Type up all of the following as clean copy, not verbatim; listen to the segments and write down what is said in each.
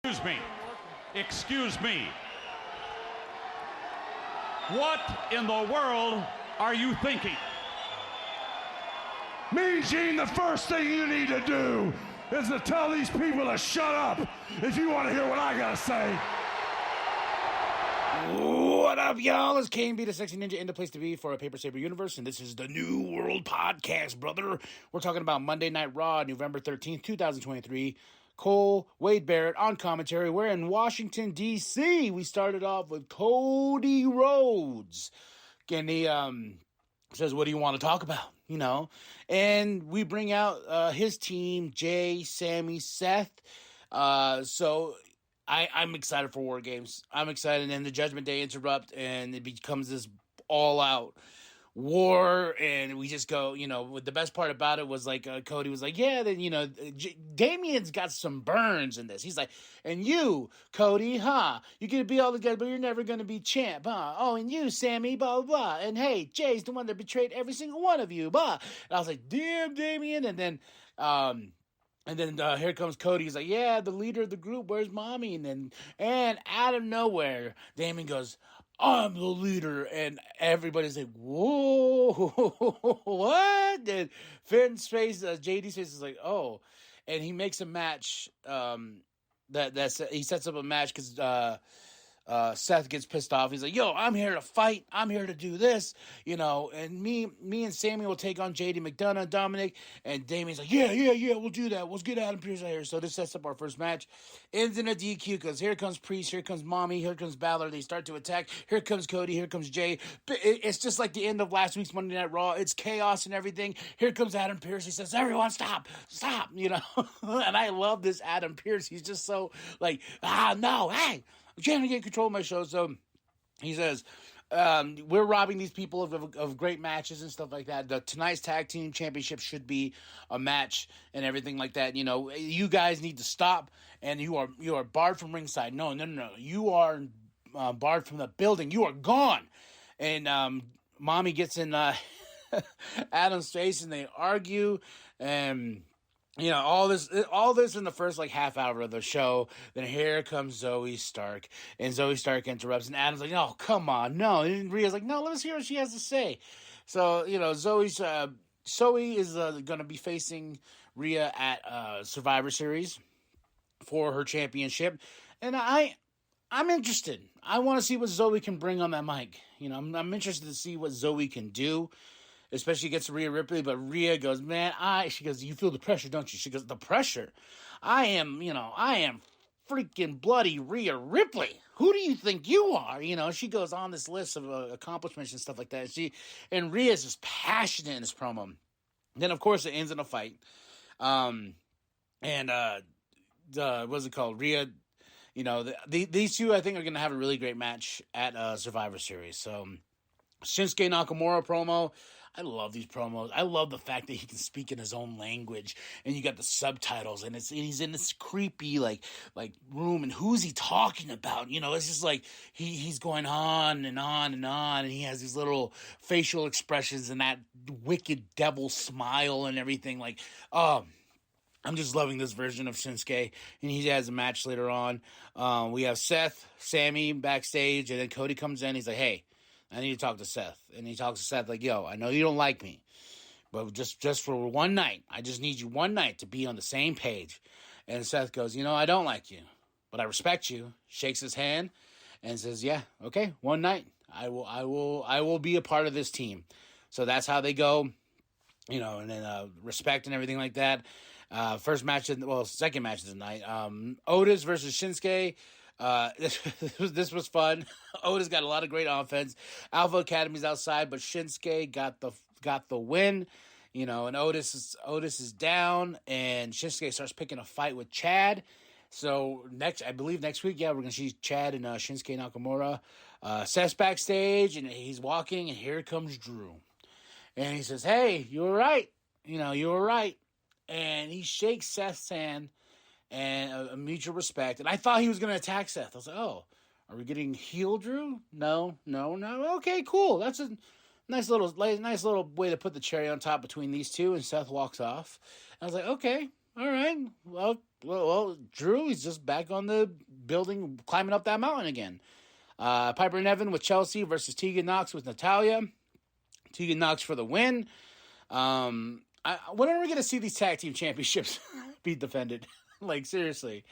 Excuse me. Excuse me. What in the world are you thinking? Mean Gene, the first thing you need to do is to tell these people to shut up if you want to hear what I gotta say. What up, y'all? It's KB, the Sexy Ninja, in the place to be for a Paper Saber universe, and this is the New World Podcast, brother. We're talking about Monday Night Raw, November 13th, 2023. Cole, Wade Barrett on commentary. We're in Washington, D.C. We started off with Cody Rhodes. And he says, what do you want to talk about? You know? And we bring out his team, Jay, Sammy, Seth. So I'm excited for War Games. I'm excited. And the Judgment Day interrupt, and it becomes this all-out war, and we just go, the best part about it was like Cody was like, yeah, then Damien's got some burns in this. He's like, and you, Cody, you gonna be all together, but you're never gonna be champ, oh, and you, Sammy, blah blah blah, and hey, Jay's the one that betrayed every single one of you, blah. And I was like, damn, Damien. And then here comes Cody. He's like, yeah, the leader of the group, where's mommy? And out of nowhere, Damien goes, I'm the leader. And everybody's like, whoa, what? And Finn's face, JD's face is like, oh. And he makes a match, he sets up a match because Seth gets pissed off. He's like, yo, I'm here to fight. I'm here to do this, and me and Sammy will take on JD McDonough, Dominic, and Damien's like, yeah, we'll do that. Let's get Adam Pearce out here. So this sets up our first match. Ends in a DQ because here comes Priest, here comes Mommy, here comes Balor. They start to attack. Here comes Cody, here comes Jay. It's just like the end of last week's Monday Night Raw. It's chaos and everything. Here comes Adam Pearce. He says, everyone stop, and I love this Adam Pearce. He's just so like, no, hey, I'm trying to get control of my show. So he says, we're robbing these people of great matches and stuff like that. Tonight's tag team championship should be a match and everything like that. You guys need to stop, and you are barred from ringside. No. You are barred from the building. You are gone. And Mommy gets in Adam's face, and they argue, and all this in the first half hour of the show. Then here comes Zoe Stark, and Zoe Stark interrupts, and Adam's like, "Oh, come on, no." And Rhea's like, "No, let's hear what she has to say." So Zoe is going to be facing Rhea at Survivor Series for her championship, and I'm interested. I want to see what Zoe can bring on that mic. I'm interested to see what Zoe can do, especially against Rhea Ripley. But Rhea goes, she goes, you feel the pressure, don't you? She goes, the pressure? I am freaking bloody Rhea Ripley. Who do you think you are? She goes on this list of accomplishments and stuff like that. And Rhea's just passionate in this promo. Then, of course, it ends in a fight. What's it called? Rhea, these two, I think, are going to have a really great match at Survivor Series. So Shinsuke Nakamura promo. I love these promos. I love the fact that he can speak in his own language, and you got the subtitles, and he's in this creepy like room, and who's he talking about? It's just like he's going on and on and on, and he has these little facial expressions and that wicked devil smile and everything. I'm just loving this version of Shinsuke, and he has a match later on. We have Seth, Sammy backstage, and then Cody comes in. He's like, hey, I need to talk to Seth. And he talks to Seth like, yo, I know you don't like me, but just for one night, I just need you one night to be on the same page. And Seth goes, I don't like you, but I respect you. Shakes his hand and says, yeah, okay, one night. I will be a part of this team. So that's how they go, and then respect and everything like that. Second match of the night. Otis versus Shinsuke. This was fun. Otis got a lot of great offense. Alpha Academy's outside, but Shinsuke got the win. And Otis is down, and Shinsuke starts picking a fight with Chad. So I believe next week, we're gonna see Chad and Shinsuke Nakamura. Seth's backstage, and he's walking, and here comes Drew, and he says, "Hey, you were right. You were right." And he shakes Seth's hand, and a mutual respect. And I thought he was going to attack Seth. I was like, oh, are we getting heel Drew? No. Okay, cool. That's a nice little way to put the cherry on top between these two. And Seth walks off. I was like, okay, all right. Well, Drew, he's just back on the building, climbing up that mountain again. Piper Niven with Chelsea versus Tegan Nox with Natalya. Tegan Nox for the win. When are we going to see these tag team championships be defended? Like, seriously.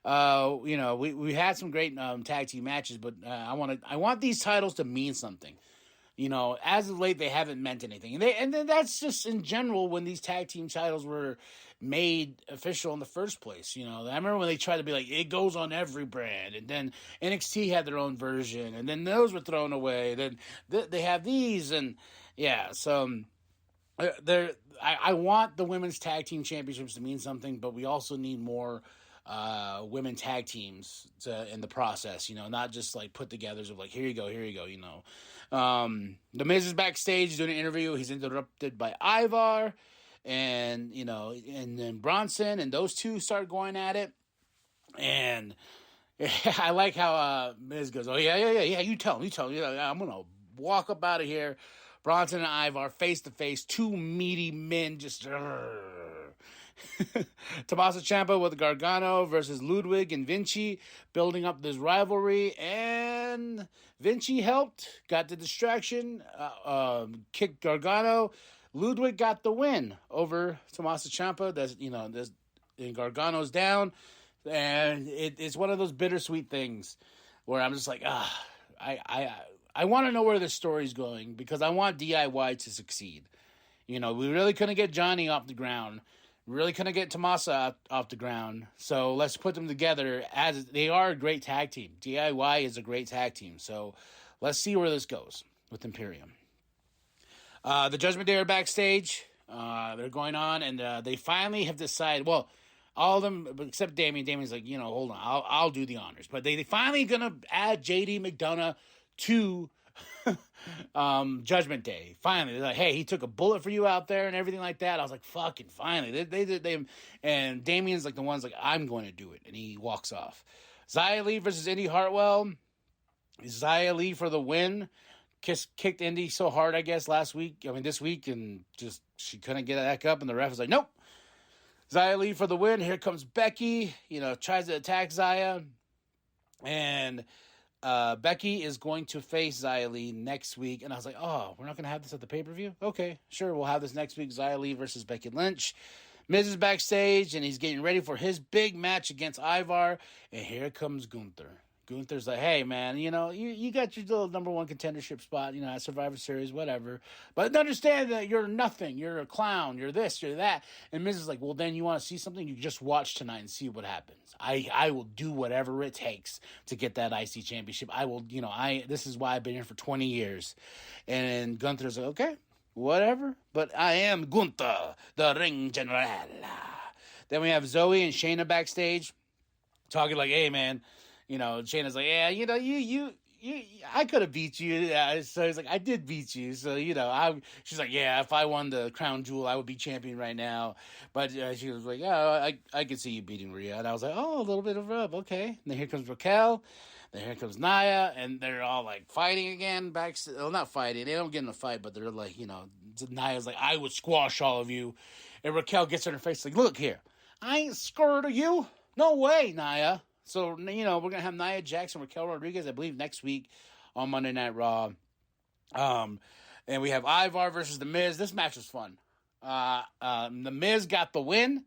We had some great tag team matches, but I want these titles to mean something. As of late, they haven't meant anything. And then that's just in general when these tag team titles were made official in the first place. I remember when they tried to be like, it goes on every brand. And then NXT had their own version. And then those were thrown away. Then they have these. And yeah, so I want the women's tag team championships to mean something, but we also need more women tag teams in the process, not just like put togethers of like, here you go. The Miz is backstage doing an interview. He's interrupted by Ivar and then Bronson, and those two start going at it. And I like how Miz goes, oh yeah, you tell him, I'm going to walk up out of here. Bronson and Ivar face to face, two meaty men just Tommaso Ciampa with Gargano versus Ludwig and Vinci, building up this rivalry, and Vinci helped, got the distraction, kicked Gargano. Ludwig got the win over Tommaso Ciampa. And Gargano's down, and it's one of those bittersweet things where I'm just like, I want to know where this story's going, because I want DIY to succeed. We really couldn't get Johnny off the ground. Really couldn't get Tommaso off the ground. So let's put them together, as they are a great tag team. DIY is a great tag team. So let's see where this goes with Imperium. The Judgment Day are backstage. They're going on, and they finally have decided, well, all of them except Damien. Damien's like, hold on, I'll do the honors. But they finally going to add JD McDonough to Judgment Day. Finally, they're like, hey, he took a bullet for you out there and everything like that. I was like, fucking finally. They and Damien's like the one's like, I'm going to do it, and he walks off. Xia Li versus Indy Hartwell. Xia Li for the win. Kicked Indy so hard, I guess, this week, and just she couldn't get back up, and the ref was like, nope. Xia Li for the win. Here comes Becky, tries to attack Xia, and Becky is going to face Xia Li next week. And I was like, oh, we're not going to have this at the pay-per-view? Okay, sure, we'll have this next week. Xia Li versus Becky Lynch. Miz is backstage, and he's getting ready for his big match against Ivar. And here comes Gunther. Gunther's like, hey, man, you got your little number one contendership spot, at Survivor Series, whatever. But understand that you're nothing. You're a clown. You're this, you're that. And Miz is like, well, then you want to see something? You just watch tonight and see what happens. I will do whatever it takes to get that IC championship. I will, this is why I've been here for 20 years. And Gunther's like, okay, whatever. But I am Gunther, the ring general. Then we have Zoe and Shayna backstage talking like, hey, man. Shayna's like, yeah, you I could have beat you. So he's like, I did beat you. So, she's like, yeah, if I won the crown jewel, I would be champion right now. But she was like, oh, I could see you beating Rhea. And I was like, oh, a little bit of rub. Okay. And then here comes Raquel. Then here comes Nia. And they're all like fighting again. Well, not fighting. They don't get in a fight, but they're like, Nia's like, I would squash all of you. And Raquel gets in her face like, look here. I ain't scared of you. No way, Nia. So, we're going to have Nia Jax, Raquel Rodriguez, I believe, next week on Monday Night Raw. And we have Ivar versus The Miz. This match was fun. The Miz got the win.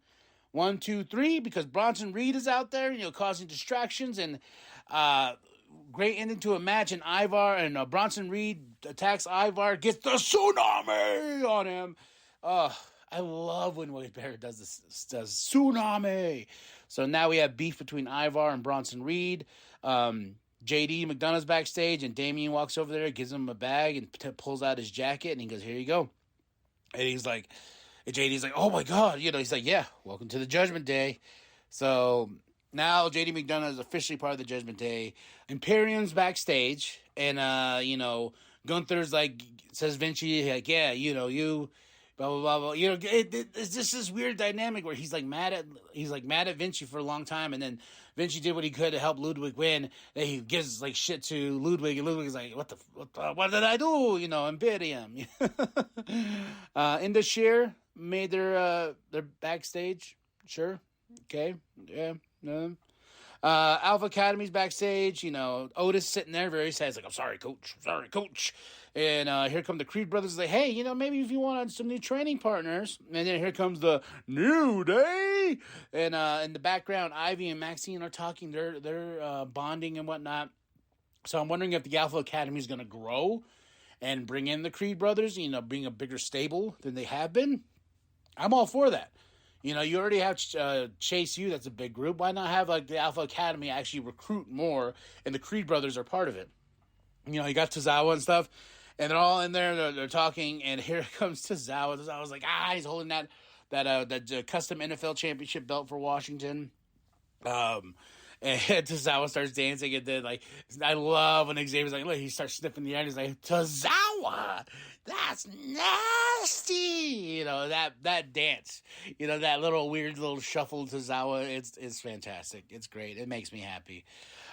1, 2, 3, because Bronson Reed is out there, causing distractions. And great ending to a match. And Bronson Reed attacks Ivar, gets the tsunami on him. I love when Wade Barrett does this, tsunami. So now we have beef between Ivar and Bronson Reed. JD McDonough's backstage, and Damien walks over there, gives him a bag, and pulls out his jacket, and he goes, here you go. And he's like, JD's like, oh my God. He's like, yeah, welcome to the Judgment Day. So now JD McDonough is officially part of the Judgment Day. Imperium's backstage, and, Gunther's like, says Vinci, like, yeah, you... blah blah blah blah. It's just this weird dynamic where he's mad at Vinci for a long time, and then Vinci did what he could to help Ludwig win. Then he gives shit to Ludwig, and Ludwig's like, what did I do? Imperium. Indus Sher made their backstage. Sure, Okay, yeah, no. Alpha Academy's backstage. Otis sitting there very sad. He's like, I'm sorry, coach. And here come the Creed brothers. Like, hey, maybe if you want some new training partners. And then here comes the New Day. And in the background, Ivy and Maxine are talking. They're bonding and whatnot. So I'm wondering if the Alpha Academy is going to grow and bring in the Creed brothers, being a bigger stable than they have been. I'm all for that. You already have Chase U, that's a big group. Why not have the Alpha Academy actually recruit more, and the Creed brothers are part of it? You got Tozawa and stuff, and they're all in there, they're talking, and here comes Tozawa. Tozawa's like, he's holding that custom NFL championship belt for Washington. And Tozawa starts dancing, and then I love when Xavier's like, look, he starts sniffing the air, and he's like, Tozawa, that's nasty. That dance, that little weird little shuffle Tozawa, it's fantastic. It's great. It makes me happy.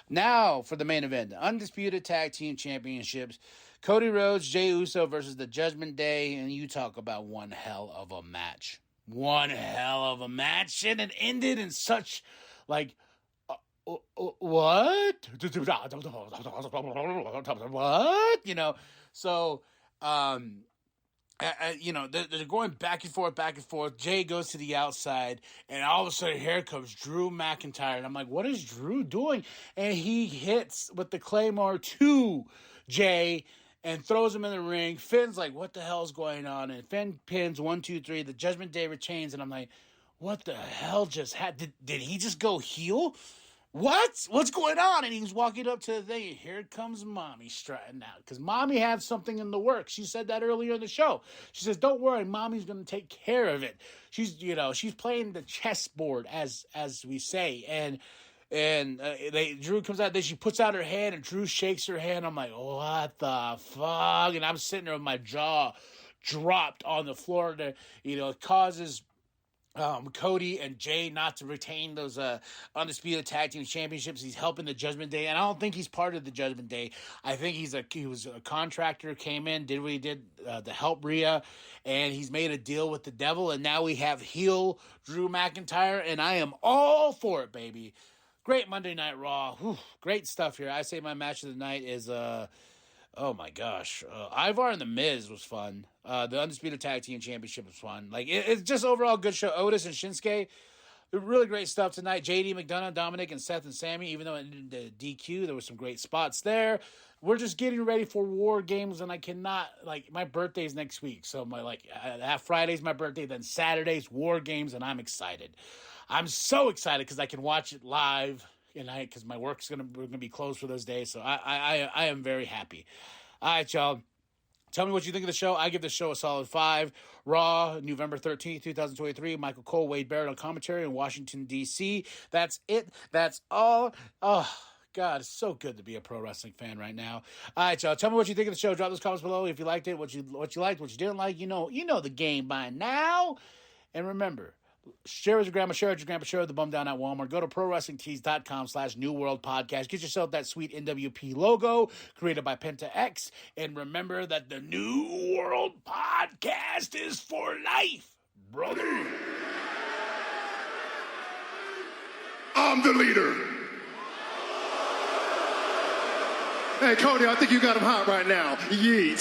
Now for the main event, the Undisputed Tag Team Championships. Cody Rhodes, Jey Uso versus the Judgment Day, and you talk about one hell of a match. One hell of a match, and it ended in such what? What? So, they're going back and forth. Jay goes to the outside, and all of a sudden, here comes Drew McIntyre. And I'm like, what is Drew doing? And he hits with the Claymore to Jay and throws him in the ring. Finn's like, what the hell's going on? And Finn pins 1, 2, 3. The Judgment Day retains, and I'm like, what the hell just happened? Did he just go heel? What's going on? And he was walking up to the thing. Here comes Mommy strutting out. Because Mommy had something in the works. She said that earlier in the show. She says, don't worry, Mommy's going to take care of it. She's playing the chessboard, as we say. And Drew comes out there. She puts out her hand, and Drew shakes her hand. I'm like, what the fuck? And I'm sitting there with my jaw dropped on the floor. It causes Cody and Jay not to retain those Undisputed Tag Team Championships. He's helping the Judgment Day, and I don't think he's part of the Judgment Day. I think he was a contractor, came in, did what he did to help Rhea, and he's made a deal with the devil, and now we have heel Drew McIntyre, and I am all for it, baby. Great Monday Night Raw. Whew, great stuff here. I say my match of the night is oh my gosh. Ivar and The Miz was fun. The Undisputed Tag Team Championship was fun. It's just overall good show. Otis and Shinsuke, really great stuff tonight. JD McDonough, Dominic, and Seth and Sammy, even though it ended the DQ, there were some great spots there. We're just getting ready for War Games, and I cannot, my birthday's next week. So that Friday's my birthday, then Saturday's War Games, and I'm excited. I'm so excited because I can watch it live. Because my work's gonna be closed for those days, so I am very happy. All right, y'all. Tell me what you think of the show. I give the show a solid 5. Raw, November 13th, 2023. Michael Cole, Wade Barrett on commentary in Washington, D.C. That's it. That's all. Oh, God, it's so good to be a pro wrestling fan right now. All right, y'all. Tell me what you think of the show. Drop those comments below if you liked it, what you liked, what you didn't like. You know the game by now. And remember, share with your grandma, share with your grandpa, share with the bum down at Walmart. Go to ProWrestlingTees.com/New World Podcast. Get yourself that sweet nWp logo created by Penta X. And remember that the New World Podcast is for life, brother. I'm the leader. Hey, Cody, I think you got him hot right now. Yeet.